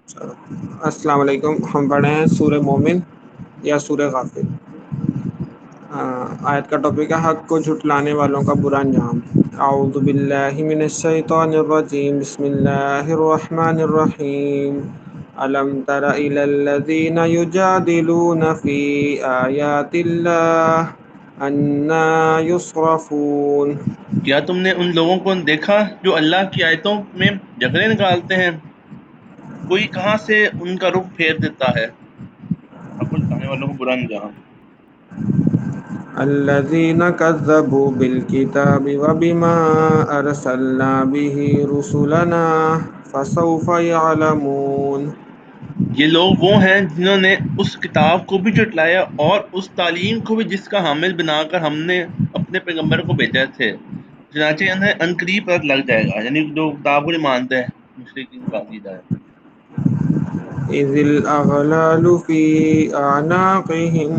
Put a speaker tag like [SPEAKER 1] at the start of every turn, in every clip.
[SPEAKER 1] چلو، السلام علیکم. ہم پڑھے ہیں سورہ مومن یا سورہ غافر. آیت کا ٹاپک ہے حق کو جھٹلانے والوں کا برا انجام. اعوذ باللہ من الشیطان الرجیم. بسم اللہ الرحمن الرحیم. الم تر الی الذین یجادلون فی آیات اللہ انا یصرفون.
[SPEAKER 2] کیا تم نے ان لوگوں کو دیکھا جو اللہ کی آیتوں میں جھگڑے نکالتے ہیں؟ کوئی کہاں سے ان کا رخ پھیر دیتا ہے. حق کو جتانے والوں کو برا انجام.
[SPEAKER 1] الذين كذبوا بالكتاب وبما أرسلنا به رسلنا فسوف يعلمون.
[SPEAKER 2] یہ لوگ وہ ہیں جنہوں نے اس کتاب کو بھی جھٹلایا اور اس تعلیم کو بھی جس کا حامل بنا کر ہم نے اپنے پیغمبر کو بھیجا تھے. چنانچہ انہیں عنقریب پتہ لگ جائے گا، یعنی جو کتاب کو نہیں مانتے ہیں مشرکین کا عقیدہ ہے.
[SPEAKER 1] إذ الأغلال في أعناقهم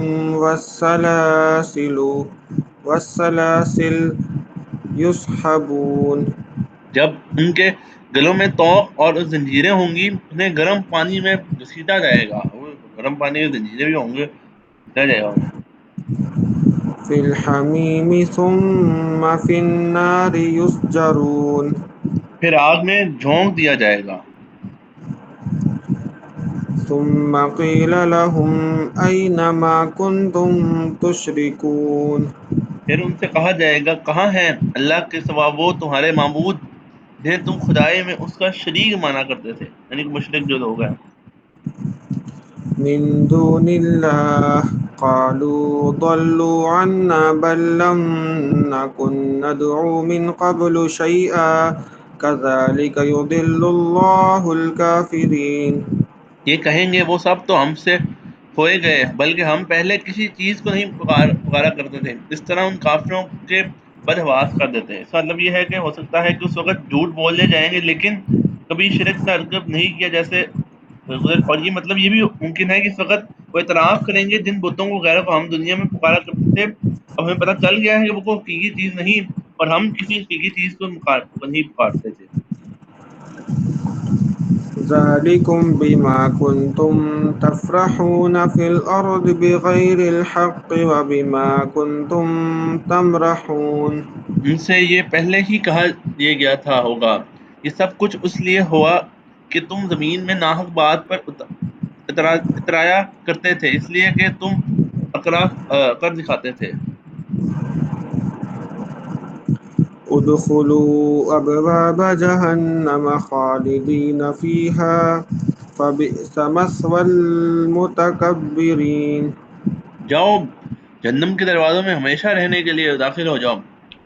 [SPEAKER 1] والسلاسل يسحبون.
[SPEAKER 2] جب ان کے گلوں میں طوق اور زنجیریں ہوں گی، انہیں گرم پانی میں گھسیٹا جائے گا. وہ گرم پانی میں زنجیریں بھی ہوں گے، گھسیٹا جائے گا انہیں.
[SPEAKER 1] في الحميم ثم في النار يسجرون.
[SPEAKER 2] پھر آگ میں جھونک دیا جائے گا.
[SPEAKER 1] ثم قيل لهم أين ما كنتم تشركون.
[SPEAKER 2] پھر ان سے کہا جائے گا کہاں ہیں اللہ کے سوا وہ تمہارے معبود جنہیں تم خدائی میں اس کا شریک مانا کرتے تھے، یعنی کہ مشرک جو لوگ ہیں.
[SPEAKER 1] من دون الله قالوا ضلوا عنا بل لم نكن ندعو من قبل شيئا كذلك يضل الله الكافرين.
[SPEAKER 2] یہ کہیں گے وہ سب تو ہم سے کھوئے گئے، بلکہ ہم پہلے کسی چیز کو نہیں پکارا کرتے تھے. اس طرح ان کافروں کے بدحواس کر دیتے ہیں. اس کا مطلب یہ ہے کہ ہو سکتا ہے کہ اس وقت جھوٹ بولے جائیں گے لیکن کبھی شرک کا ارتکاب نہیں کیا جیسے گزر. اور یہ مطلب یہ بھی ممکن ہے کہ اس وقت وہ اعتراف کریں گے جن بتوں کو غیروں کو ہم دنیا میں پکارا کرتے تھے اب ہمیں پتہ چل گیا ہے کہ وہ کوئی حقیقی چیز نہیں اور ہم کسی حقیقی چیز کو نہیں پکارتے تھے.
[SPEAKER 1] ذلكم بما كنتم تفرحون في الأرض بغير الحق وبما كنتم تمرحون.
[SPEAKER 2] ان سے یہ پہلے ہی کہا دیا گیا تھا ہوگا، یہ سب کچھ اس لیے ہوا کہ تم زمین میں ناحق بات پر اترایا کرتے تھے، اس لیے کہ تم اقرا کر دکھاتے تھے.
[SPEAKER 1] ادخلوا أبواب جهنم خالدين فيها فبئس مثوى المتكبرين.
[SPEAKER 2] جاؤ جہنم کے دروازوں میں ہمیشہ رہنے کے لیے داخل ہو جاؤ،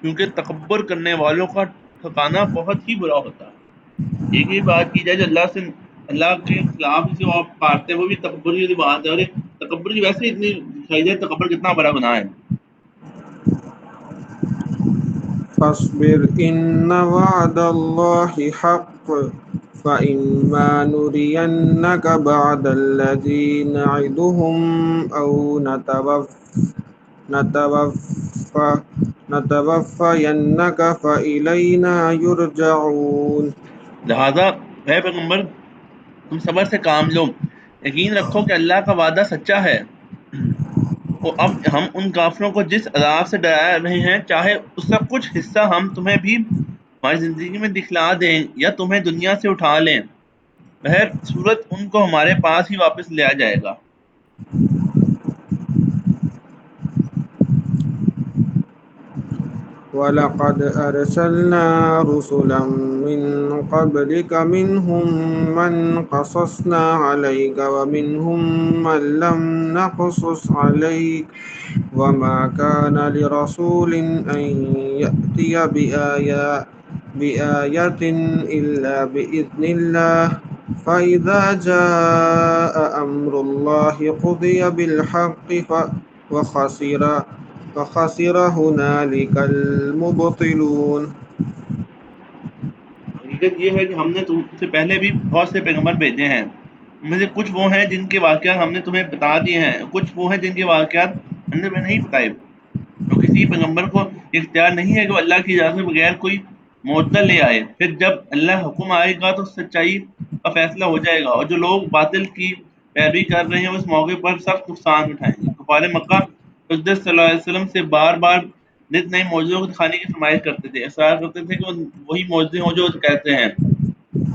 [SPEAKER 2] کیونکہ تکبر کرنے والوں کا ٹھکانہ بہت ہی برا ہوتا ہے. ایک ہی بات کی جائے جو اللہ کے خلاف جسے وہ آپ کاٹتے ہیں وہ بھی تکبر کی بات ہے. اور ایک تکبر کی ویسے اتنی دکھائی جائے تکبر کتنا بڑا گناہ ہے.
[SPEAKER 1] فاصبر إن وعد الله حق فإما نرينك بعد الذي نعدهم أو نتوفى نتوفينك فإلينا يرجعون.
[SPEAKER 2] لہذا اے پیغمبر تم صبر سے کام لو، یقین رکھو کہ اللہ کا وعدہ سچا ہے. اور اب ہم ان کافروں کو جس عذاب سے ڈرا رہے ہیں، چاہے اس کا کچھ حصہ ہم تمہیں بھی ہماری زندگی میں دکھلا دیں یا تمہیں دنیا سے اٹھا لیں، بہر صورت ان کو ہمارے پاس ہی واپس لیا جائے گا.
[SPEAKER 1] وَلَقَدْ أَرْسَلْنَا رُسُلًا مِّن قَبْلِكَ مِنْهُم مَّن قَصَصْنَا عَلَيْكَ وَمِنْهُم مَّن لَّمْ نَقْصُصْ عَلَيْكَ وَمَا كَانَ لِرَسُولٍ أَن يَأْتِيَ بِآيَةٍ إِلَّا بِإِذْنِ اللَّهِ فَإِذَا جَاءَ أَمْرُ اللَّهِ قُضِيَ بِالْحَقِّ وَخَسِرَ هُنَالِكَ الْمُبْطِلُونَ.
[SPEAKER 2] حقیقت یہ ہے کہ ہم نے تم سے پہلے بھی بہت سے پیغمبر بھیجے ہیں. ان میں سے کچھ وہ ہیں جن کے واقعات ہم نے تمہیں بتا دیے ہیں، کچھ وہ ہیں جن کے واقعات ہم نے تمہیں نہیں بتائے. تو کسی پیغمبر کو اختیار نہیں ہے کہ وہ اللہ کی اجازت کے بغیر کوئی معجزہ لے آئے، پھر جب اللہ حکم آئے گا تو سچائی کا فیصلہ ہو جائے گا، اور جو لوگ باطل کی پیروی کر رہے ہیں وہ اس موقع پر سخت نقصان اٹھائیں گے۔ کفار مکہ حضرت صلی اللہ علیہ وسلم سے بار بار نت نئے معجزوں کو دکھانے کی فرمائش کرتے تھے، اصرار کرتے تھے کہ وہ وہی معجزے ہوں جو کہتے ہیں،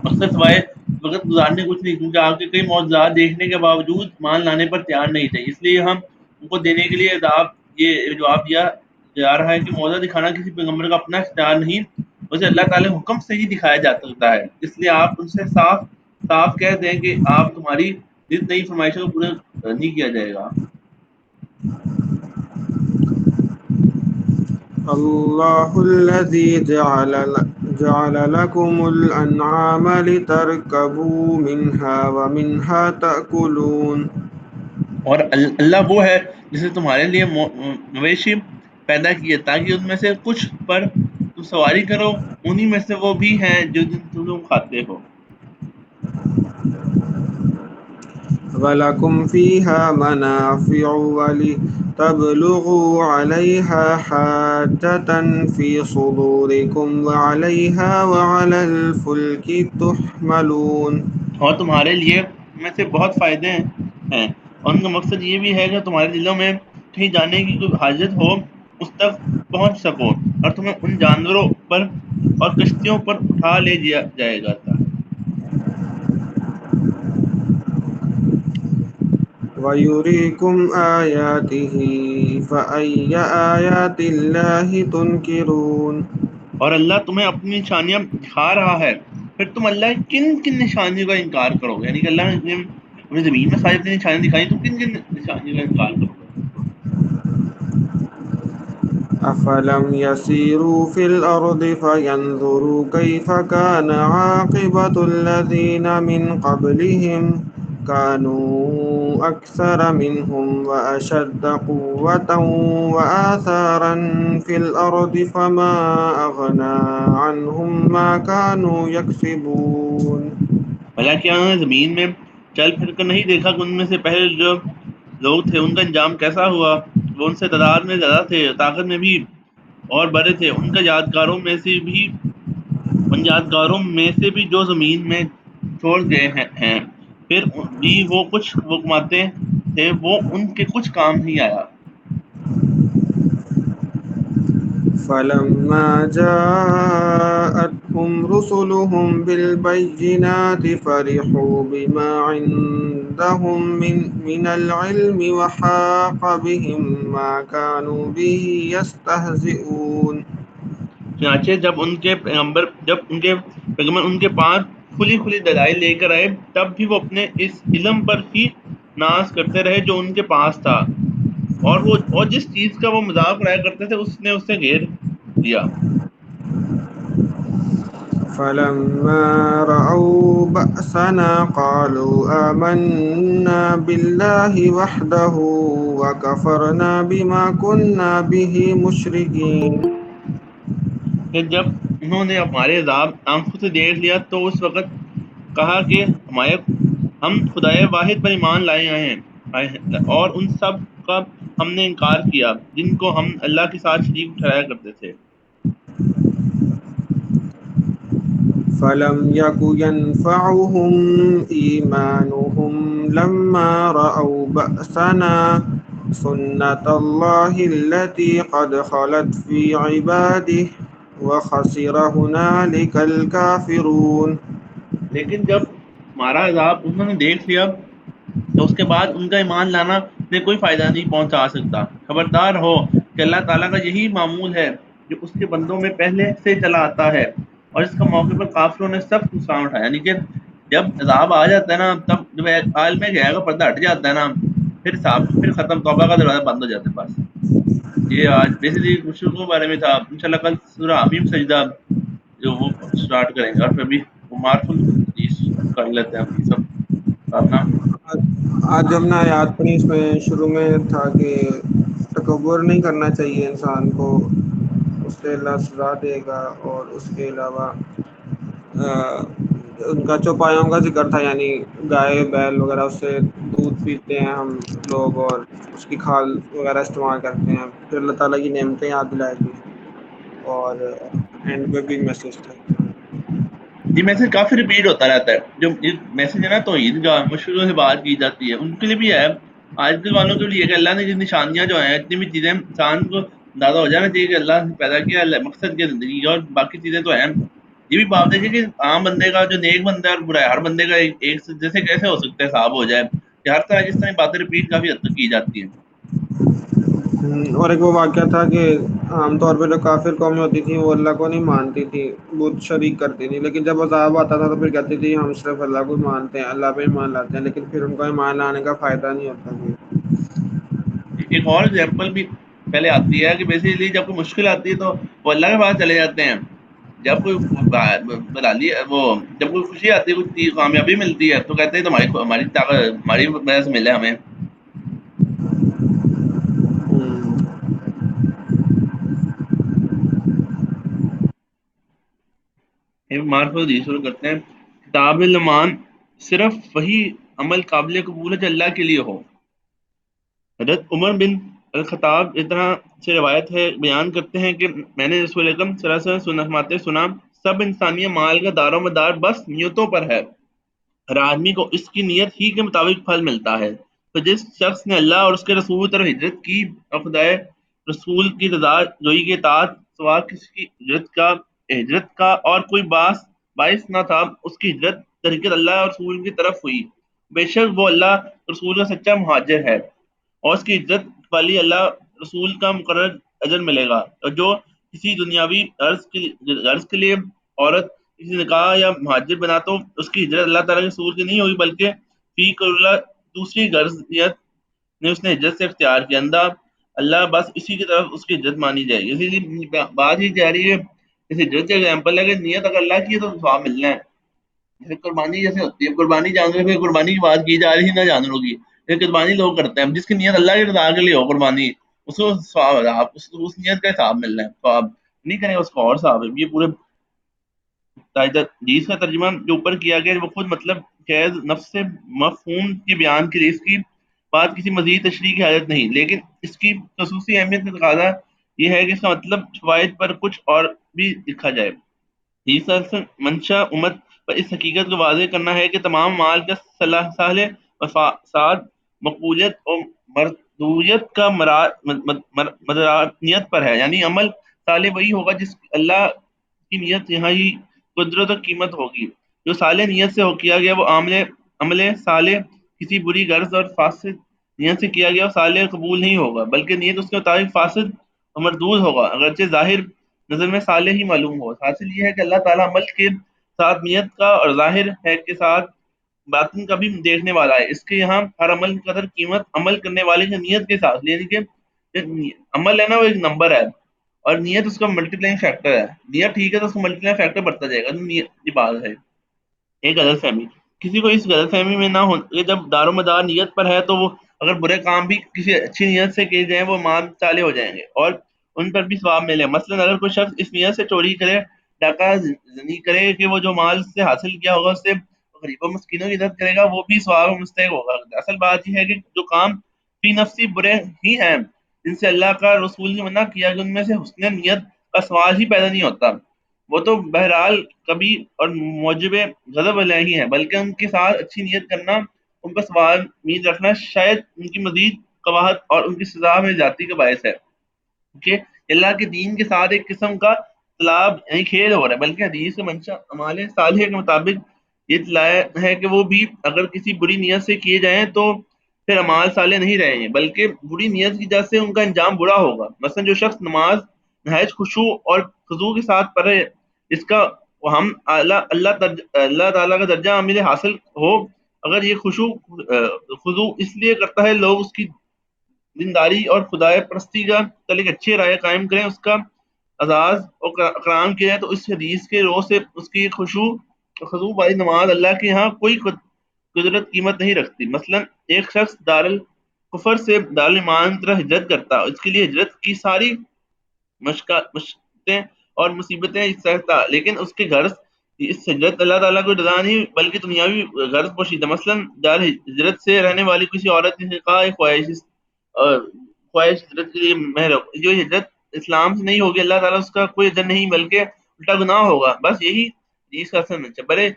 [SPEAKER 2] مقصد سوائے وقت گزارنے کچھ نہیں، کیونکہ آپ کے کئی معجزات دیکھنے کے باوجود مان لانے پر تیار نہیں تھے، اس لیے ہم ان کو دینے کے لیے یہ جواب دیا جا رہا ہے کہ معجزہ دکھانا کسی پیغمبر کا اپنا اختیار نہیں، اسے اللہ تعالی حکم سے ہی دکھایا جا سکتا ہے، اس لیے آپ ان سے صاف صاف کہہ دیں کہ آپ تمہاری جس نئی فرمائشوں کو پورا نہیں کیا جائے گا۔
[SPEAKER 1] الله الذي جعل لكم الأنعام لتركبوا منها ومنها تأكلون.
[SPEAKER 2] اور اللہ وہ ہے جس نے تمہارے لیے مویشی پیدا کیے تاکہ ان میں سے کچھ پر تم سواری کرو، انہی میں سے وہ بھی ہیں جو تم کھاتے ہو۔
[SPEAKER 1] ولكم فيها منافع ولتبلغوا عليها حاجة في صدوركم وعليها وعلى الفلك تحملون.
[SPEAKER 2] اور تمہارے لیے ان میں سے بہت فائدے ہیں، اور ان کا مقصد یہ بھی ہے کہ تمہارے دلوں میں کہیں جانے کی کوئی حاجت ہو اس تک پہنچ سکو، اور تمہیں ان جانوروں پر اور کشتیوں پر اٹھا لے جائے جاتا ہے۔
[SPEAKER 1] وَيُرِيكُمْ آيَاتِهِ فَأَيَّ آيَاتِ اللَّهِ تُنْكِرُونَ.
[SPEAKER 2] اور اللہ تمہیں اپنی نشانیاں دکھا رہا ہے، پھر تم اللہ کی کن کن نشانیوں کا انکار کرو گے؟ یعنی کہ اللہ نے ہمیں زمین میں ساری اپنی نشانیاں دکھائی، تم کن کن نشانیوں کا انکار کرو گے؟
[SPEAKER 1] أَفَلَمْ يَسِيرُوا فِي الْأَرْضِ فَيَنْظُرُوا كَيْفَ كَانَ عَاقِبَةُ الَّذِينَ مِنْ قَبْلِهِمْ كَانُوا أَكْثَرَ مِنْهُمْ وَأَشَدَّ قُوَّةً وَآثَارًا فِي الْأَرْضِ فَمَا أَغْنَى عَنْهُمْ مَا كَانُوا يَكْسِبُونَ.
[SPEAKER 2] بھلا کیا انہوں نے زمین میں چل پھر کر نہیں دیکھا کہ ان میں سے پہلے جو لوگ تھے ان کا انجام کیسا ہوا؟ وہ ان سے تعداد میں زیادہ تھے، طاقت میں بھی اور بڑے تھے، ان یادگاروں میں سے بھی جو زمین میں چھوڑ گئے ہیں، پھر بھی وہ کماتے تھے، وہ ان کے کچھ کام نہیں آیا۔
[SPEAKER 1] فَلَمَّا جَاءَتْهُمْ رُسُلُهُم بِالْبَيِّنَاتِ فَرِحُوا بِمَا عِندَهُم مِّنَ الْعِلْمِ وَحَاقَ بِهِم مَّا كَانُوا بِهِ يَسْتَهْزِئُونَ.
[SPEAKER 2] چنانچہ جب ان کے پیغمبر ان کے پاس کھلی کھلی دلائل لے کر آئے، تب بھی وہ اپنے اس علم پر ہی ناز کرتے رہے جو ان کے پاس تھا، اور جس چیز کا وہ مذاق اڑایا کرتے تھے اس نے اسے گھیر لیا۔
[SPEAKER 1] فَلَمَّا رَأَوْا بَأْسَنَا قَالُوا آمَنَّا بِاللَّهِ وَحْدَهُ وَكَفَرْنَا بِمَا كُنَّا بِهِ مُشْرِكِينَ.
[SPEAKER 2] پھر جب انہوں نے ہمارے عذاب آنکھوں سے دیکھ لیا تو اس وقت کہا کہ ہم خدائے واحد پر ایمان آئے ہیں اور ان سب کا ہم نے انکار کیا جن کو ہم اللہ کے ساتھ شریک ٹھہرایا کرتے تھے۔
[SPEAKER 1] فَلَمْ يَكُ يَنفَعُهُمْ إِيمَانُهُمْ لَمَّا رَأَوْا بَأْسَنَا سُنَّتَ اللَّهِ الَّتِي قَدْ خَلَتْ فِي عِبَادِهِ وَخَسِرَ هُنَالِكَ الْكَافِرُونَ.
[SPEAKER 2] لیکن جب ہمارا عذاب انہوں نے دیکھ لیا تو اس کے بعد ان کا ایمان لانا میں کوئی فائدہ نہیں پہنچا سکتا۔ خبردار ہو کہ اللہ تعالیٰ کا یہی معمول ہے جو اس کے بندوں میں پہلے سے چلا آتا ہے، اور اس کا موقع پر کافروں نے سخت نقصان اٹھایا۔ یعنی کہ جب عذاب آ جاتا ہے نا، تب جب عالم غیب کا پردہ ہٹ جاتا ہے نا، پھر ختم، توبہ کا دروازہ بند ہو جاتا ہے بس۔ یہ آج بیسیکلی مشرکوں کے بارے میں تھا۔ انشاءاللہ کل سورہ حمیم سجدہ جو وہ سٹارٹ کریں گے، اور پھر بھی وہ مارفل کر لیتے ہیں یہ سب کرنا۔
[SPEAKER 1] آج ہم نے آیات پڑھی، اس میں شروع میں تھا کہ تکبر نہیں کرنا چاہیے انسان کو، اس سے اللہ سزا دے گا، اور اس کے علاوہ ان کا چوپایوں کا ذکر تھا، یعنی گائے بیل وغیرہ اس سے دودھ پیتے ہیں ہم لوگ، اور اس کی کھال وغیرہ استعمال کرتے ہیں، پھر اللہ تعالیٰ کی نعمتیں یاد دلائے گی، اور اینڈ پہ بھی میسج تھا.
[SPEAKER 2] یہ میسج کافی ریپیٹ ہوتا رہتا ہے. جو یہ میسج ہے نا توحید کا، مشرکوں سے بات کی جاتی ہے، ان کے لیے بھی ہے، آج کل والوں کے لیے کہ اللہ نے جو نشانیاں جو ہیں، اتنی بھی چیزیں انسان کو اندازہ ہو جانا چاہیے کہ اللہ نے پیدا کیا مقصد کی زندگی کا، اور باقی چیزیں تو ہیں. یہ بھی بات دیکھیے کہ عام بندے کا جو نیک بندہ ہے اور برا ہے، ہر بندے کا ایک جیسے کیسے ہو سکتا ہے صاحب ہو جائے کہ ہر طرح جس طرح باتیں ریپیٹ کافی حد تک کی جاتی ہیں.
[SPEAKER 1] اور ایک وہ واقعہ تھا کہ عام طور پہ جو کافر قومیں ہوتی تھیں وہ اللہ کو نہیں مانتی تھی، بت شریک کرتی تھی، لیکن جب عذاب آتا تھا تو پھر کہتی تھی ہم صرف اللہ کو مانتے ہیں، اللہ پہ ایمان لاتے ہیں، لیکن پھر ان کو ایمان لانے کا فائدہ نہیں ہوتا تھا.
[SPEAKER 2] ایک اور ایگزامپل بھی پہلے آتی ہے کہ بیسیکلی جب کوئی مشکل آتی ہے تو وہ اللہ کے پاس چلے جاتے ہیں. جب کوئی بلالی وہ جب کوئی خوشی آتی ہے، کوئی کامیابی ملتی ہے تو کہتے ہیں ہماری طاقت ہماری وجہ سے ملے ہمیں. معرفت حدیث شروع کرتے ہیں. کتاب المان صرف وہی عمل قابل قبول ہے جو اللہ کے لیے ہو. حضرت عمر بن الخطاب اس طرح سے روایت ہے، بیان کرتے ہیں کہ میں نے رسول اکرم صلی اللہ علیہ وسلم فرماتے سنا، سب انسانی مال کا دار و مدار بس نیتوں پر ہے، ہر آدمی کو اس کی نیت ہی کے مطابق پھل ملتا ہے. تو جس شخص نے اللہ اور اس کے رسول طرف ہجرت کی اور خدائے رسول کی رضا جوئی کے اطاعت سوا کسی کی ہجرت کا اور کوئی باعث نہ تھا، اس کی ہجرت طریقت اللہ اور رسول کی طرف ہوئی، بے شک وہ اللہ رسول کا سچا مہاجر ہے، اور اس کی عزت والی اللہ رسول کا مقرر اجر ملے گا. اور جو کسی دنیاوی غرض کے لیے عورت کسی نکاح یا مہاجر بنا تو اس کی ہجرت اللہ تعالیٰ کے رسول کی نہیں ہوگی، بلکہ فی اللہ دوسری غرضیت نے اس نے ہجرت سے اختیار کیا، اندھا اللہ بس اسی کی طرف اس کی ہجرت مانی جائے گی. اسی لیے بات ہی جا رہی ہے اس ہجرت کا ایگزامپل ہے کہ نیت اگر اللہ کی ہے تو ثواب ملنا ہے. جیسے قربانی جیسے ہوتی ہے، قربانی جانوروں کی قربانی کی بات کی جا رہی ہے، نہ جانوروں کی. قربانی لوگ کرتے ہیں جس کی نیت اللہ کی رضا کے لیے ہو، قربانی اس کو ثواب ہے، اس نیت کا حساب ملنا ہے، ثواب نہیں کرے گا اس کو اور ثواب ہے. یہ پورے حدیث کا ترجمہ جو اوپر کیا گیا وہ خود مطلب قید نفس سے مفہوم کی بیان کی اس کی بات کسی مزید تشریح کی حاجت نہیں، لیکن اس کی خصوصی اہمیت کا تقاضا یہ ہے کہ اس کا مطلب فوائد پر کچھ اور بھی لکھا جائے. منشا امت پر اس حقیقت کو واضح کرنا ہے کہ تمام مال کا صالح و فساد مقبولیت اور مردویت کا مدارنیت پر ہے. یعنی عمل صالح وہی ہوگا جس اللہ کی نیت یہاں ہی قدرت و قیمت ہوگی. جو صالح نیت سے ہو کیا گیا وہ عمل صالح کسی بری غرض اور فاسد نیت سے کیا گیا وہ صالح قبول نہیں ہوگا، بلکہ نیت اس کے مطابق فاسد اور مردود ہوگا، اگرچہ ظاہر نظر میں صالح ہی معلوم ہو. حاصل یہ ہے کہ اللہ تعالیٰ عمل کے ساتھ نیت کا اور ظاہر ہے کے ساتھ باطن کا بھی دیکھنے والا ہے. اس کے یہاں ہر عمل کی قدر قیمت عمل کرنے والے کی نیت کے ساتھ، یعنی کہ عمل ہے نا وہ ایک نمبر ہے اور نیت اس کا ملٹی پلائنگ فیکٹر ہے. نیت ٹھیک ہے تو اس کا ملٹی پلائنگ فیکٹر بڑھتا جائے گا. نیت کی بات ہے. ایک غلط فہمی کسی کو اس غلط فہمی میں نہ ہو کہ جب دار و مدار نیت پر ہے تو وہ اگر برے کام بھی کسی اچھی نیت سے کیے جائیں وہ مان چالے ہو جائیں گے اور ان پر بھی ثواب ملے. مثلا اگر کوئی شخص اس نیت سے چوری کرے، ڈاکہ زنی کرے کہ وہ جو مال سے حاصل کیا ہوگا اس سے غریبوں مسکینوں کی مدد کرے گا، وہ بھی ثواب مستحق ہوگا. اصل بات یہ ہے کہ جو کام فی نفسی برے ہی ہیں جن سے اللہ کا رسول نے منع کیا کہ ان میں سے حسن نیت کا سوال ہی پیدا نہیں ہوتا، وہ تو بہرحال کبھی اور موجب غضب الہی ہے، بلکہ ان کے ساتھ اچھی نیت کرنا، ان کا سوال امید رکھنا شاید ان کی مزید قباحت اور ان کی سزا میں جاتی کا باعث ہے کہ اللہ کے دین کے ساتھ ایک قسم کا طلاب یعنی کھیل ہو رہا ہے. بلکہ حدیث کا منشا اعمال صالحہ کے مطابق یہ اطلاع ہے کہ وہ بھی اگر کسی بری نیت سے کیے جائیں تو پھر اعمال صالح نہیں رہیں گے، بلکہ بری نیت کی وجہ سے ان کا انجام برا ہوگا. مثلا جو شخص نماز نہایت خشوع اور خضوع کے ساتھ پڑھے، اس کا ہم اللہ تعالیٰ کا درجہ عامل حاصل ہو، اگر یہ خضوع اس لیے کرتا ہے لوگ اس کی دینداری اور خدائے پرستی کا تعلق اچھی رائے قائم کریں، اس کا اعزاز اور اکرام کیا جائے، تو اس حدیث کے روح سے اس کی خضوع والی نماز اللہ کے یہاں کوئی قدرت قیمت نہیں رکھتی. مثلا ایک شخص دارالکفر سے دارالایمان کی طرف ہجرت کرتا، اس کے لیے ہجرت کی ساری مشقتیں اور مصیبتیں سہتا، لیکن اس کے غرض اس ہجرت اللہ تعالیٰ کو رضا نہیں بلکہ دنیاوی غرض پوشیدہ. مثلا دار ہجرت سے رہنے والی کسی عورت نے کہا خواہش ہجرت کے لیے جو ہجرت اسلام سے نہیں ہوگی اللہ تعالیٰ اس کا کوئی اجر نہیں بلکہ الٹا گناہ ہوگا. بس یہی حدیث کا اصل منشا. برے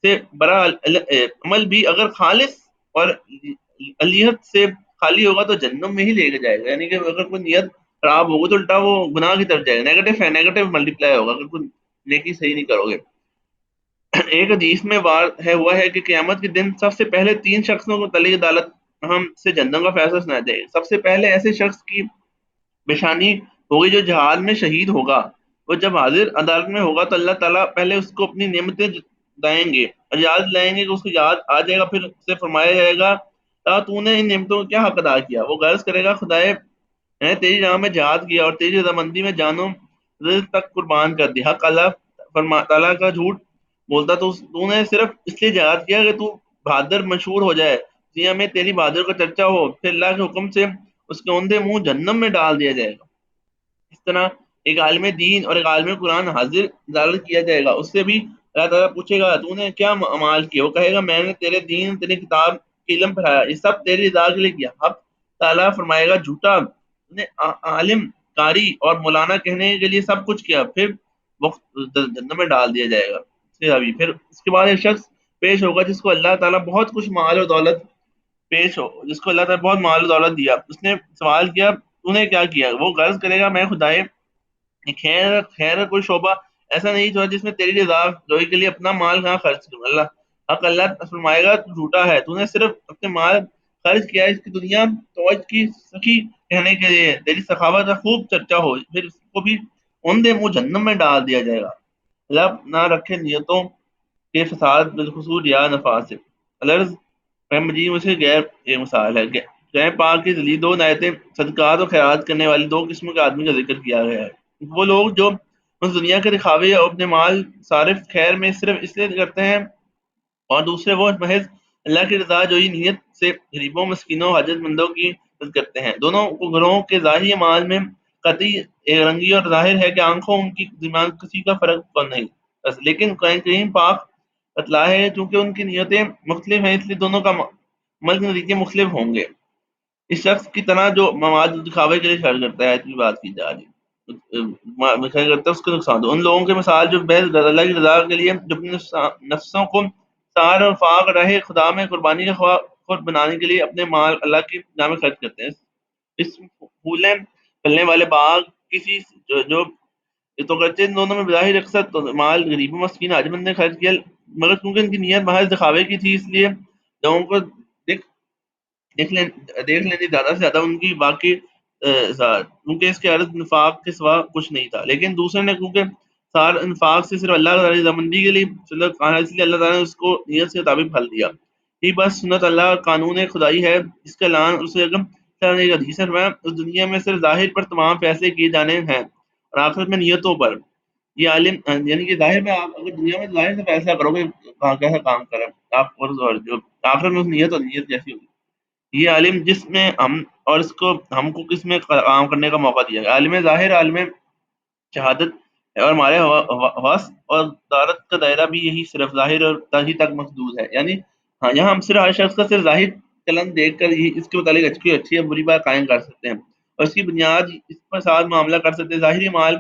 [SPEAKER 2] سے برا عمل بھی اگر خالص اور الیت سے خالی ہوگا تو جہنم میں ہی لے کے جائے گا. یعنی کہ اگر کوئی نیت خراب ہوگی تو الٹا وہ گناہ کی طرف جائے گا. نیگیٹو ہے، نیگیٹو ملٹیپلائی ہوگا اگر کوئی نیکی صحیح نہیں کرو گے. ایک حدیث میں ہوا ہے کہ قیامت کے دن سب سے پہلے 3 شخصوں کو تلی عدالت ہم سے جہنم کا فیصلہ سنایا جائے گا. سب سے پہلے ایسے شخص کی پیشانی ہوگی جو جہاد میں شہید ہوگا. وہ جب حاضر عدالت میں ہوگا تو اللہ تعالیٰ پہلے اس کو اپنی نعمتیں دائیں گے اور یاد لائیں گے کہ اس کو یاد آ جائے گا. پھر اس سے فرمایا جائے گا تو نے ان نعمتوں کا کیا حق ادا کیا. وہ غرض کرے گا خدائے میں نے تیری راہ میں جہاد کیا اور تیری رضامندی میں جانوں رزق تک قربان کر دی. حق اللہ تعالیٰ کا جھوٹ بولتا تو نے صرف اس لیے جہاد کیا کہ تو بہادر مشہور ہو جائے، دنیا میں تیری بہادر کا چرچا ہو. پھر اللہ کے حکم سے اس کے اوندے منہ جہنم میں ڈال دیا جائے گا. اس طرح ایک عالم دین اور ایک عالم قرآن حاضر عدالت کیا جائے گا. اس سے بھی اللہ تعالیٰ پوچھے گا تو نے کیا اعمال کیا. وہ کہے گا میں نے تیرے دین تیری کتاب کی علم پڑھایا، یہ سب تیری رضا کے لیے کیا. حق تعالیٰ فرمائے گا جھوٹا، تو نے عالم قاری اور مولانا کہنے کے لیے سب کچھ کیا. پھر وقت جہنم میں ڈال دیا جائے گا. پھر اس کے بعد ایک شخص پیش ہوگا جس کو اللہ تعالیٰ بہت کچھ مال اور دولت جس کو اللہ تعالیٰ بہت مال و دولت دیا. اس نے سوال کیا تو نے کیا کیا. وہ غرض کرے گا میں خدائے خیر خیر کوئی شعبہ ایسا نہیں جو جس میں تیری رضا جوئی کے لیے اپنا مال کہاں خرچ کروں. اللہ فرمائے گا تو جھوٹا ہے، تو نے صرف اپنے مال خرچ کیا اس کی دنیا توج کی سخی کہنے کے لیے. تیری سخاوت کا خوب چرچا ہو، پھر اس کو بھی اوندے منہ جہنم میں ڈال دیا جائے گا. اللہ نہ رکھے نیتوں کے فساد بالخصوص ریا نفاذ سے. الرز مجید میں سے غیر ایک مثال ہے. غیر پاک کی ذلی 2 آیتیں صدقات اور خیرات کرنے والی 2 قسموں کے آدمی کا ذکر کیا گیا ہے. وہ لوگ جو اس دنیا کے دکھاوے اور اپنے مال صارف خیر میں صرف اس لیے کرتے ہیں، اور دوسرے وہ محض اللہ کی رضا جوئی نیت سے غریبوں مسکینوں حاجت مندوں کی مدد کرتے ہیں. دونوں کو گھروں کے ظاہری اعمال میں قطعی رنگی اور ظاہر ہے کہ آنکھوں ان کی دماغ کسی کا فرق نہیں. لیکن قرآن کریم پاک اطلاع ہے چونکہ ان کی نیتیں مختلف ہیں اس لیے دونوں کا عمل کے نتیجے مختلف ہوں گے. اس شخص کی طرح جو مواد دکھاوے کے لیے خرچ کرتا ہے، کی بات کی جا رہی خرچ کرتا ہے اس کو نقصان دو. ان لوگوں کے مثال جو بحث اللہ کی رضا کے لیے جو اپنے نفسوں کو سار اور فاق راہ خدا میں قربانی کا خود بنانے کے لیے اپنے مال اللہ کی راہ میں خرچ کرتے ہیں. اس پھولیں پھلنے والے باغ کسی جو تو کرتے ان دونوں میں بظاہر اکثر تو مال غریب و مسکین حاجت نے خرچ کیا، مگر کیونکہ ان کی نیت محض دکھاوے کی تھی اس لیے لوگوں کو دیکھ دیکھ لینے زیادہ سے زیادہ ان کی باقی کیونکہ اس کے عرض نفاق کے سوا کچھ نہیں تھا. لیکن دوسرے نے کیونکہ سار انفاق سے صرف اللہ تعالی رضامندی کے لیے کہا اس لیے اللہ تعالیٰ نے اس کو نیت سے مطابق پھل دیا. یہ بس سنت اللہ قانون خدائی ہے. اس کا اعلان اسے حدیث ہے اس دنیا میں صرف ظاہر پر تمام فیصلے کیے جانے ہیں اور آخرت میں نیتوں پر. یہ عالم یعنی کہ ظاہر میں آپ اگر دنیا میں ظاہر سے فیصلہ کرو گے کہاں کیسا کام کریں آپ، اور جو آخرت میں اس نیت اور نیت کیسی ہوگی. یہ عالم جس میں ہم اور اس کو ہم کو کس میں کام کرنے کا موقع دیا گیا. عالم ظاہر عالم شہادت ہے اور ہمارے حواس اور دارت کا دائرہ بھی یہی صرف ظاہر اور تہی تک محدود ہے. یعنی ہاں یہاں ہم صرف ہر شخص کا صرف ظاہر قلم دیکھ کر ہی اس کے متعلق اچھی یا بری بات قائم کر سکتے ہیں اور اس کی بنیاد اس پر ساتھ معاملہ کر سکتے ہیں. ظاہری مال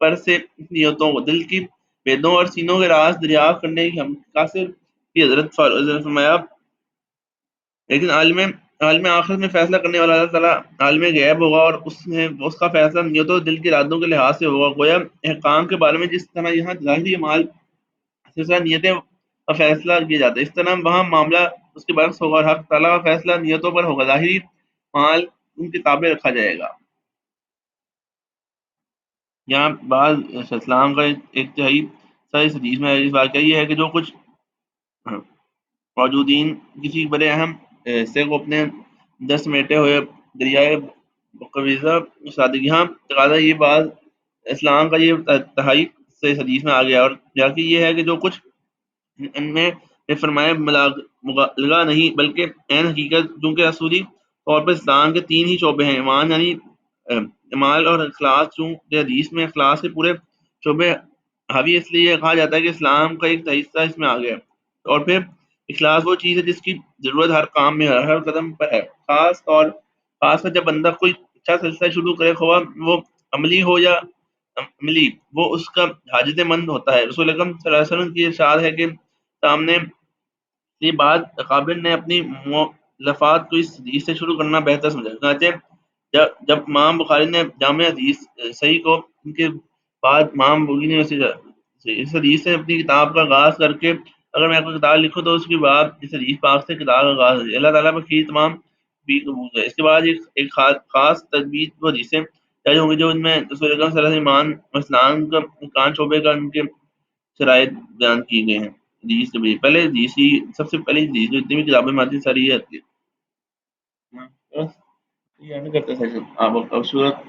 [SPEAKER 2] پر سے نیتوں کو دل کی بیدوں اور سینوں کے راز دریافت کرنے کی ہم قاصر کی حضرت فرمایا. لیکن عالم آخرت میں فیصلہ کرنے والا اللہ تعالیٰ عالم غیب ہوگا اور اس کا فیصلہ نیتوں دل کے ارادوں کے لحاظ سے ہوگا. گویا احکام کے بارے میں جس طرح یہاں ظاہری اعمال سلسلہ نیتیں کا فیصلہ کیا جاتا ہے، اس طرح وہاں معاملہ اس کے برعکس ہوگا اور حق تعالیٰ کا فیصلہ نیتوں پر ہوگا. ظاہری مال ان کے تابع رکھا جائے گا. یہاں بعض اسلام کا ایک تہائی صحیح حدیث میں واقعہ یہ ہے کہ جو کچھ موجودین کسی بڑے اہم حصے کو اپنے دست میٹے ہوئے دریائے قویزہ سادگیاں تقاضا. یہ بات اسلام کا یہ تہائی سے حدیث میں آ گیا اور جا کے یہ ہے کہ جو کچھ ان میں فرمایا مبالغہ نہیں بلکہ عین حقیقت. چونکہ اصولی طور پر اسلام کے 3 ہی شعبے ہیں، ایمان یعنی اعمال اور اخلاص. چونکہ حدیث میں اخلاص کے پورے شعبے حاوی اس لیے کہا جاتا ہے کہ اسلام کا ایک حصہ اس میں آ گیا. اور پھر اخلاص وہ چیز ہے جس کی ضرورت ہر کام میں ہر قدم پر ہے. خاص کر جب بندہ کوئی اچھا سلسلہ شروع کرے خواہ وہ عملی ہو یا ملی وہ اس کا حاجت مند ہوتا ہے۔ رسول اکرم صلی اللہ علیہ وسلم کی ارشاد ہے کہ سامنے یہ بات قابل نے اپنی مؤلفات کو اس حدیث سے شروع کرنا بہتر سمجھا۔ چنانچہ جب امام بخاری نے جامع حدیث صحیح کو ان کے بعد امام بخاری نے اس حدیث سے اپنی کتاب کا آغاز کر کے اگر میں کوئی کتاب لکھوں تو اس کے بعد اس حدیث پاک سے کتاب کا آغاز ہے۔ اللہ تعالیٰ بخیر تمام بھی قبول ہے۔ اس کے بعد ایک خاص تجوید وہ حدیثیں درج ہوں گی جو ان میں رسول اکرم صلی اللہ علیہ وسلم ایمان اور اسلام کا کان شعبے کا ان کے شرائط بیان کی گئے ہیں۔ حدیث کے بھی پہلے حدیث ہی سب سے پہلی حدیث جو اتنی بھی کتابیں میں آتی ہیں ساری یہ آتی ہے۔ یہ نہیں کرتے تھے آپ اب صورت